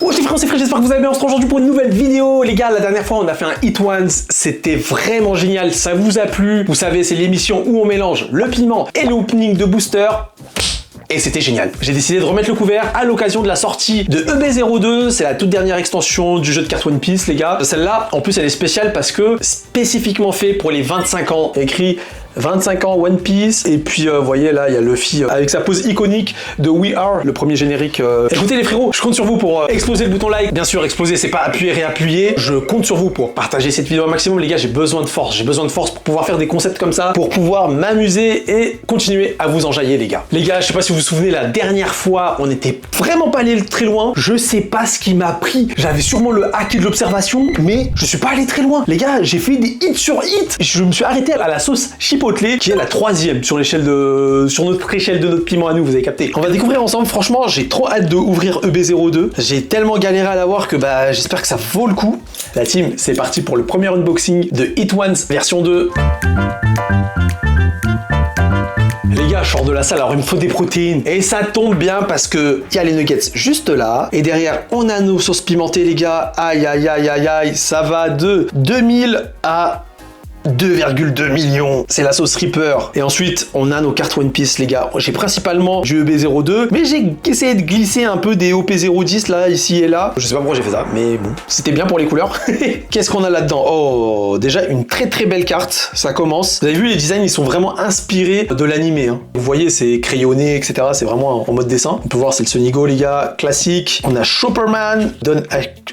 Oh les frères, c'est Fred, j'espère que vous allez bien. On se retrouve aujourd'hui pour une nouvelle vidéo. Les gars, la dernière fois on a fait un Hit Ones, c'était vraiment génial, ça vous a plu. Vous savez, c'est l'émission où on mélange le piment et l'opening de booster. Et c'était génial. J'ai décidé de remettre le couvert à l'occasion de la sortie de EB02. C'est la toute dernière extension du jeu de cartes One Piece, les gars. Celle-là, en plus, elle est spéciale parce que spécifiquement fait pour les 25 ans. Écrit 25 ans One Piece. Et puis, vous voyez, là, il y a Luffy avec sa pose iconique de We Are, le premier générique. Écoutez, les frérots, je compte sur vous pour exploser le bouton like. Bien sûr, exploser, c'est pas appuyer, réappuyer. Je compte sur vous pour partager cette vidéo au maximum. Les gars, j'ai besoin de force. J'ai besoin de force pour pouvoir faire des concepts comme ça, pour pouvoir m'amuser et continuer à vous enjailler, les gars. Les gars, je sais pas si vous vous souvenez, la dernière fois, on était vraiment pas allé très loin. Je sais pas ce qui m'a pris. J'avais sûrement le hack de l'observation, mais je suis pas allé très loin. Les gars, j'ai fait des hits sur hits. Je me suis arrêté à la sauce chipotle, qui est la 3e sur l'échelle de... sur notre échelle de notre piment à nous, vous avez capté. On va découvrir ensemble. Franchement, j'ai trop hâte de ouvrir EB02. J'ai tellement galéré à l'avoir que bah j'espère que ça vaut le coup. La team, c'est parti pour le premier unboxing de Hit Ones version 2. Les gars, je sors de la salle, alors il me faut des protéines. Et ça tombe bien parce que il y a les nuggets juste là. Et derrière, on a nos sauces pimentées, les gars. Aïe, aïe, aïe, aïe, aïe. Ça va de 2000 à 2,2 millions, c'est la sauce Reaper. Et ensuite, on a nos cartes One Piece, les gars. J'ai principalement du EB02, mais j'ai essayé de glisser un peu des OP010 là, ici et là. Je sais pas pourquoi j'ai fait ça, mais bon, c'était bien pour les couleurs. Qu'est-ce qu'on a là-dedans? Oh, déjà une très très belle carte, ça commence. Vous avez vu, les designs, ils sont vraiment inspirés de l'animé. Hein. Vous voyez, c'est crayonné, etc. C'est vraiment en mode dessin. On peut voir, c'est le Sonigo, les gars, classique. On a Chopperman,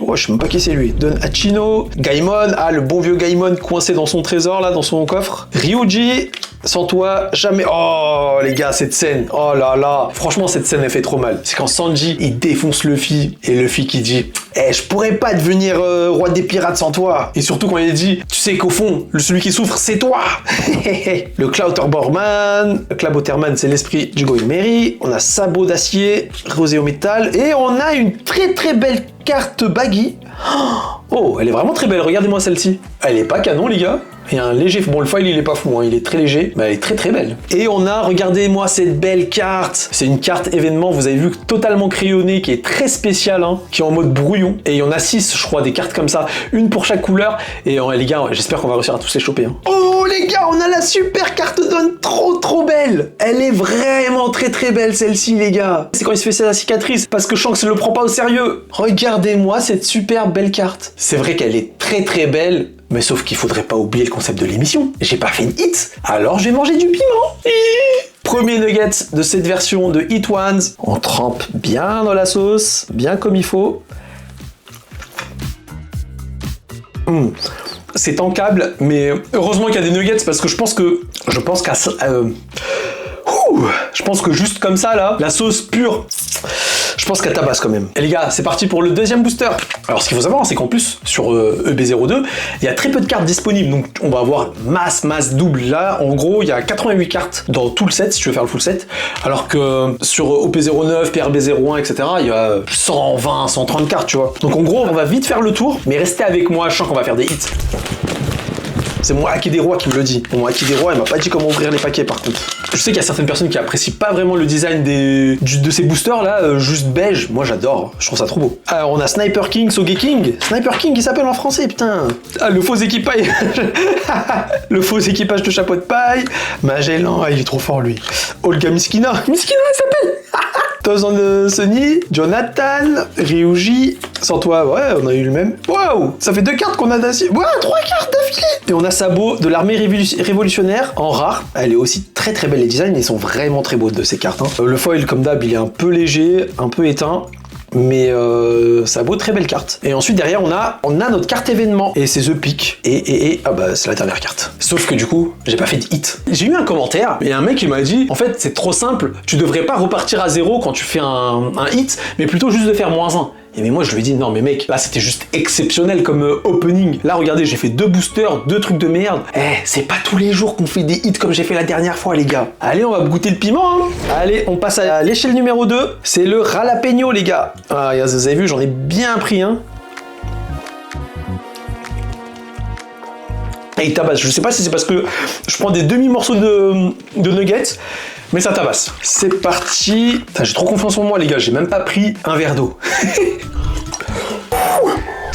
oh, je sais même pas qui c'est lui. Don Hachino, Gaimon, ah, le bon vieux Gaimon coincé dans son trésor là, dans son coffre. Ryuji, sans toi, jamais. Oh les gars, cette scène, oh là là. Franchement, cette scène, elle fait trop mal. C'est quand Sanji, il défonce Luffy, et Luffy qui dit je pourrais pas devenir roi des pirates sans toi. Et surtout quand il dit, tu sais qu'au fond, celui qui souffre, c'est toi. Le Clouterborman, le Claboterman, c'est l'esprit du Goemeri. On a Sabot d'acier, rosé au métal, et on a une très très belle carte Baggy. Oh, elle est vraiment très belle, regardez-moi celle-ci. Elle est pas canon, les gars. Il y a un léger... Bon, le foil, il est pas fou, hein. Il est très léger, mais elle est très très belle. Et on a, regardez-moi cette belle carte. C'est une carte événement, vous avez vu, totalement crayonnée, qui est très spéciale, hein, qui est en mode brouillon. Et il y en a 6, je crois, des cartes comme ça. Une pour chaque couleur. Et les gars, j'espère qu'on va réussir à tous les choper. Hein. Oh, les gars, on a la super carte Dawn, trop belle. Elle est vraiment très très belle, celle-ci, les gars. C'est quand il se fait sa cicatrice, parce que Shanks ne le prend pas au sérieux. Regardez-moi cette super belle carte. C'est vrai qu'elle est très très belle. Mais sauf qu'il faudrait pas oublier le concept de l'émission. J'ai pas fait une hit, alors je vais manger du piment. Premier nugget de cette version de Hit Ones. On trempe bien dans la sauce, bien comme il faut. C'est tankable, mais heureusement qu'il y a des nuggets parce que je pense que juste comme ça là, la sauce pure. Je pense qu'elle tabasse quand même. Et les gars, c'est parti pour le deuxième booster. Alors ce qu'il faut savoir, c'est qu'en plus, sur EB02, il y a très peu de cartes disponibles. Donc on va avoir masse double. Là, en gros, il y a 88 cartes dans tout le set, si tu veux faire le full set. Alors que sur OP09, PRB01, etc., il y a 120, 130 cartes, tu vois. Donc en gros, on va vite faire le tour. Mais restez avec moi, je sens qu'on va faire des hits. C'est mon Haki des Rois qui me le dit. Mon Haki des Rois, il m'a pas dit comment ouvrir les paquets par contre. Je sais qu'il y a certaines personnes qui apprécient pas vraiment le design de ces boosters là, juste beige. Moi j'adore, je trouve ça trop beau. Alors on a Sniper King, Sogeking. Sniper King, il s'appelle en français, putain. Ah, le faux équipage. Le faux équipage de chapeau de paille. Magellan, il est trop fort lui. Olga Miskina. Miskina, elle s'appelle. Tozan Sunny, Jonathan, Ryuji. Sans toi, ouais, on a eu le même. Waouh, ça fait 2 cartes qu'on a d'acier. Waouh, 3 cartes d'affilée. Et on a Sabot de l'armée révolutionnaire en rare. Elle est aussi très très belle. Les designs, ils sont vraiment très beaux de ces cartes. Hein. Le foil, comme d'hab, il est un peu léger, un peu éteint. Mais Sabot, très belle carte. Et ensuite derrière on a notre carte événement. Et c'est The Peak. Et ah bah c'est la dernière carte. Sauf que du coup, j'ai pas fait de hit. J'ai eu un commentaire et un mec il m'a dit en fait c'est trop simple, tu devrais pas repartir à 0 quand tu fais un hit, mais plutôt juste de faire -1. Et mais moi je lui ai dit non mais mec, là c'était juste exceptionnel comme opening. Là regardez, j'ai fait 2 boosters, 2 trucs de merde. C'est pas tous les jours qu'on fait des hits comme j'ai fait la dernière fois les gars. Allez, on va goûter le piment hein. Allez, on passe à l'échelle numéro 2. C'est le Jalapeno les gars. Ah vous avez vu, j'en ai bien pris un. Et il tabasse. Je sais pas si c'est parce que je prends des demi-morceaux de nuggets, mais ça tabasse. C'est parti. J'ai trop confiance en moi les gars, j'ai même pas pris un verre d'eau.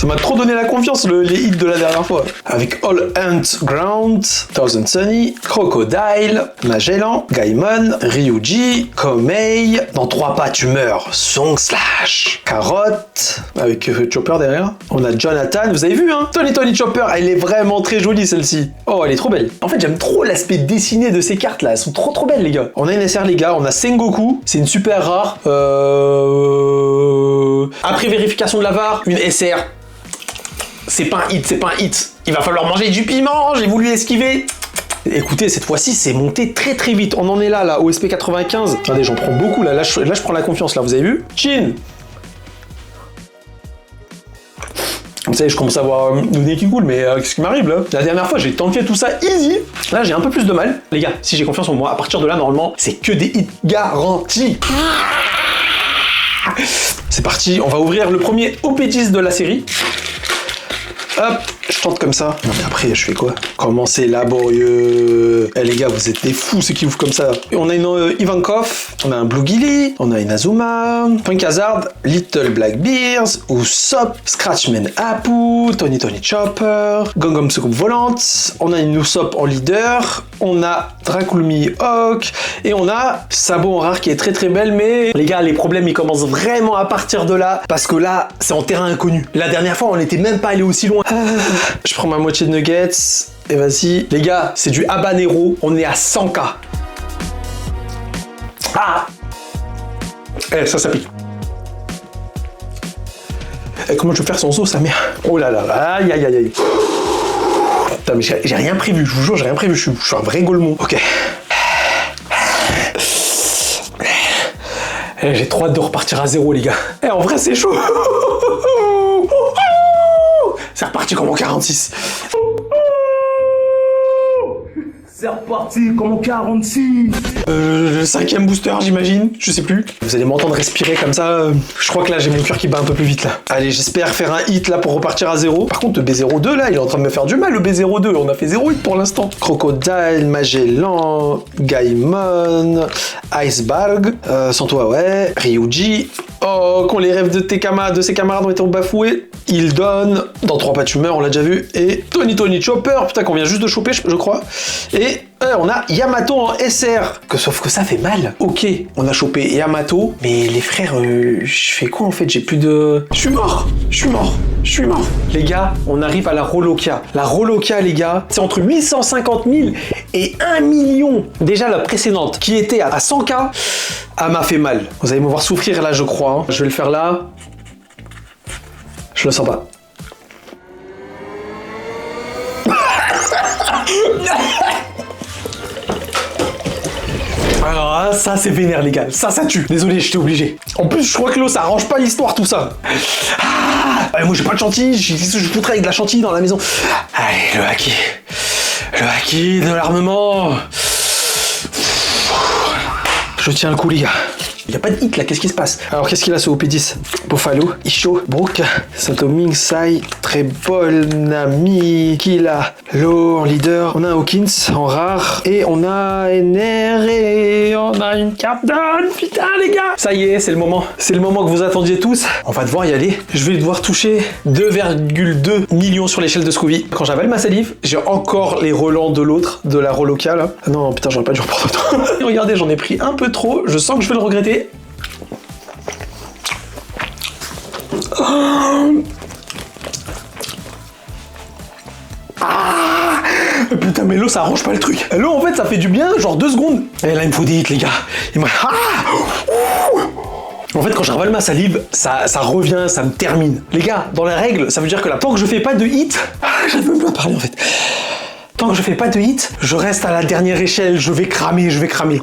Ça m'a trop donné la confiance, les hits de la dernière fois. Avec All Hunt Ground, Thousand Sunny, Crocodile, Magellan, Gaimon, Ryuji, Komei. Dans 3 pas, tu meurs. Song Slash. Carotte, avec Chopper derrière. On a Jonathan, vous avez vu, hein? Tony Chopper, elle est vraiment très jolie, celle-ci. Oh, elle est trop belle. En fait, j'aime trop l'aspect dessiné de ces cartes, là. Elles sont trop belles, les gars. On a une SR, les gars. On a Sengoku. C'est une super rare. Après vérification de la VAR, une SR. C'est pas un hit. Il va falloir manger du piment, j'ai voulu esquiver. Écoutez, cette fois-ci, c'est monté très vite. On en est là, au SP95. Regardez, j'en prends beaucoup, là. Là, je prends la confiance, là. Vous avez vu? Chin. Vous savez, je commence à avoir le nez qui coule, mais qu'est-ce qui m'arrive, là? La dernière fois, j'ai tanké tout ça easy. Là, j'ai un peu plus de mal. Les gars, si j'ai confiance en moi, à partir de là, normalement, c'est que des hits garantis. C'est parti, on va ouvrir le premier OP10 de la série. Hop, je tente comme ça. Non mais après, je fais quoi? Comment c'est laborieux. Eh les gars, vous êtes des fous, ceux qui ouvrent comme ça. On a une Ivankov, on a un Blue Gilly, on a une Azuma, Punk Hazard, Little Black Bears, Usopp, Scratchman Apu, Tony Chopper, Gongom Soucoupe Volante, on a une Usopp en leader, on a Draculmi Hawk, et on a Sabo en rare qui est très belle, mais les gars, les problèmes ils commencent vraiment à partir de là, parce que là, c'est en terrain inconnu. La dernière fois, on n'était même pas allé aussi loin. Je prends ma moitié de nuggets, et vas-y. Les gars, c'est du habanero, on est à 100K. Ah! Eh, ça pique. Eh, comment je vais faire sans sauce, sa mère? Oh là là, aïe. Putain, mais j'ai rien prévu, je vous jure, j'ai rien prévu, je suis un vrai golemon. Ok. Eh, j'ai trop hâte de repartir à 0, les gars. Eh, en vrai, c'est chaud. C'est reparti comme en 46. C'est reparti comme en 46. Le 5e booster, j'imagine. Je sais plus. Vous allez m'entendre respirer comme ça. Je crois que là, j'ai mon cœur qui bat un peu plus vite, là. Allez, j'espère faire un hit, là, pour repartir à 0. Par contre, le B02, là, il est en train de me faire du mal, le B02. On a fait 0 hit pour l'instant. Crocodile, Magellan, Gaimon, Iceberg, Santo ouais, Ryuji. Oh, quand les rêves de ses camarades ont été bafoués, il donne. Dans 3 pas, tu meurs, on l'a déjà vu. Et Tony Chopper, putain, qu'on vient juste de choper, je crois. Et on a Yamato en SR. Sauf que ça fait mal. Ok, on a chopé Yamato, mais les frères, je fais quoi en fait? J'ai plus de... Je suis mort. Les gars, on arrive à la Rolokia. La Rolokia, les gars, c'est entre 850 000 et 1 million. Déjà, la précédente, qui était à 100K, elle m'a fait mal. Vous allez me voir souffrir là, je crois. Hein. Je vais le faire là. Je le sens pas. Alors là, ça c'est vénère les gars, ça tue. Désolé, j'étais obligé. En plus, je crois que l'eau, ça arrange pas l'histoire tout ça. Moi j'ai pas de chantilly, je foutrais avec de la chantilly dans la maison. Allez, le haki de l'armement. Je tiens le coup les gars. Il n'y a pas de hit là, qu'est-ce qui se passe? Alors qu'est-ce qu'il a ce OP10? Buffalo, Isho, Brook, Satoming, Sai, Trebol, Nami, Killa, Lo en leader, on a un Hawkins en rare, et on a NR et on a une carte d'âne, putain les gars! Ça y est, c'est le moment que vous attendiez tous. On va devoir y aller. Je vais devoir toucher 2,2 millions sur l'échelle de Scooby. Quand j'avale ma salive, j'ai encore les relents de l'autre, de la Rolokia là. Ah non, putain, j'aurais pas dû reprendre autant. Regardez, j'en ai pris un peu trop, je sens que je vais le regretter. Putain, mais l'eau ça arrange pas le truc. L'eau en fait ça fait du bien, genre 2 secondes. Et là il me faut des hits les gars. En fait quand je ravale ma salive, ça revient, ça me termine. Les gars, dans les règles, ça veut dire que là, tant que je fais pas de hit, j'arrive même pas à parler en fait. Tant que je fais pas de hit, je reste à la dernière échelle, je vais cramer.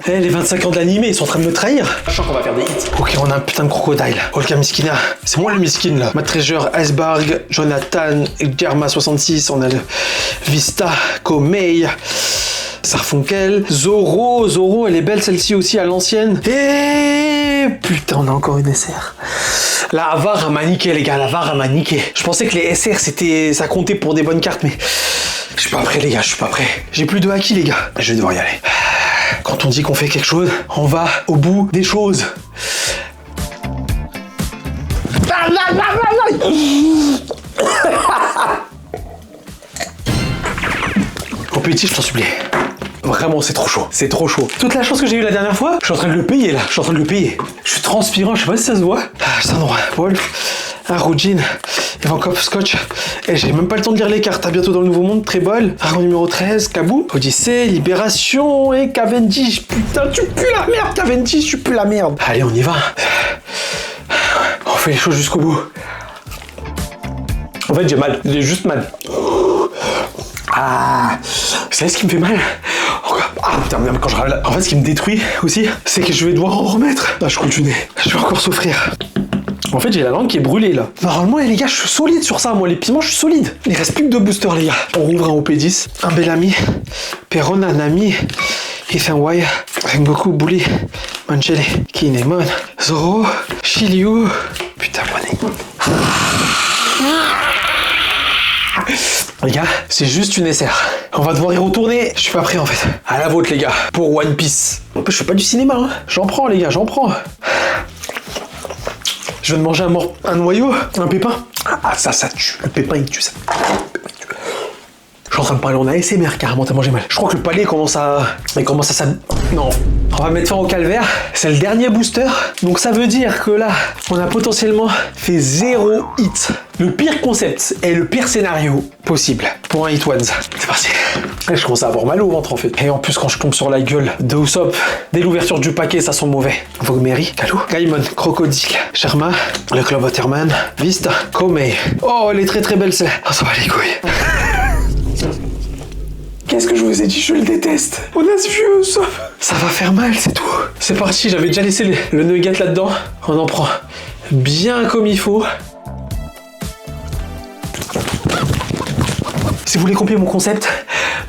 Eh, les 25 ans de l'animé, ils sont en train de me trahir. Je sens qu'on va faire des hits. Ok, on a un putain de crocodile. Olga Miskina. C'est moi le miskin là. Ma Treasure, Iceberg, Jonathan, Germa 66, on a le Vista, Komei, Sarfunkel, Zoro, elle est belle celle-ci aussi à l'ancienne. Et putain, on a encore une SR. La VAR a maniqué les gars, la VAR a maniqué. Je pensais que les SR ça comptait pour des bonnes cartes, mais... Je suis pas prêt les gars, je suis pas prêt. J'ai plus de haki les gars. Je vais devoir y aller. Quand on dit qu'on fait quelque chose, on va au bout des choses. appétit, je t'en supplie. Vraiment, c'est trop chaud. C'est trop chaud. Toute la chance que j'ai eue la dernière fois, je suis en train de le payer là. Je suis en train de le payer. Je suis transpirant, je sais pas si ça se voit. Sandro, Wolf, Rugin, Ivankov, Scotch. Et j'ai même pas le temps de lire les cartes. À bientôt dans le Nouveau Monde, très bol. Argon numéro 13, Kabou, Odyssée, Libération et Cavendish. Putain, tu pues la merde, Cavendish, tu pues la merde. Allez, on y va. On fait les choses jusqu'au bout. En fait, j'ai mal. J'ai juste mal. Ah, vous savez ce qui me fait mal? Ah putain, même quand je râle. En fait, ce qui me détruit aussi, c'est que je vais devoir en remettre. Ah, je continue. Je vais encore souffrir. En fait, j'ai la langue qui est brûlée là. Normalement, les gars, je suis solide sur ça. Moi, les piments, je suis solide. Il reste plus que 2 boosters, les gars. On rouvre un OP10, un Bellamy, Perron, Nami, Ethan Way, Rengoku, Bully, Manjele, Kinemon, Zoro, Shiryu. Putain, money. Les gars, c'est juste une SR. On va devoir y retourner. Je suis pas prêt en fait. À la vôtre les gars, pour One Piece. En plus, je fais pas du cinéma. Hein. J'en prends les gars, j'en prends. Je viens de manger un noyau, un pépin. Ah ça tue. Le pépin il tue ça. Je suis en train de parler en ASMR carrément, t'as mangé mal. Je crois que le palais commence à... Non. On va mettre fin au calvaire. C'est le dernier booster. Donc ça veut dire que là, on a potentiellement fait 0 hit. Le pire concept et le pire scénario possible pour un hit ones. C'est parti. Et je commence à avoir mal au ventre en fait. Et en plus quand je tombe sur la gueule de Usopp, dès l'ouverture du paquet, ça sent mauvais. Vogmeri, Kalou, Gaimon, Crocodile, Sherma, le Club Waterman, Vista, Komei. Oh, elle est très très belle celle. Oh, ça va les couilles. Qu'est-ce que je vous ai dit? Je le déteste. On a ce vieux Usopp. Ça va faire mal, c'est tout. C'est parti, j'avais déjà laissé le nugget là-dedans. On en prend bien comme il faut. Si vous voulez copier mon concept,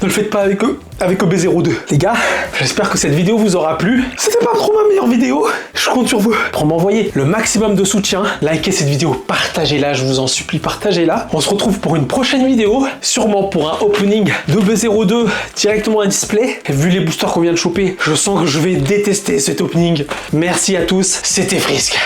ne le faites pas avec EB02. Les gars, j'espère que cette vidéo vous aura plu. C'était pas trop ma meilleure vidéo. Je compte sur vous pour m'envoyer le maximum de soutien. Likez cette vidéo, partagez-la, je vous en supplie, partagez-la. On se retrouve pour une prochaine vidéo, sûrement pour un opening d'EB02 directement à display. Et vu les boosters qu'on vient de choper, je sens que je vais détester cet opening. Merci à tous, c'était Frisk.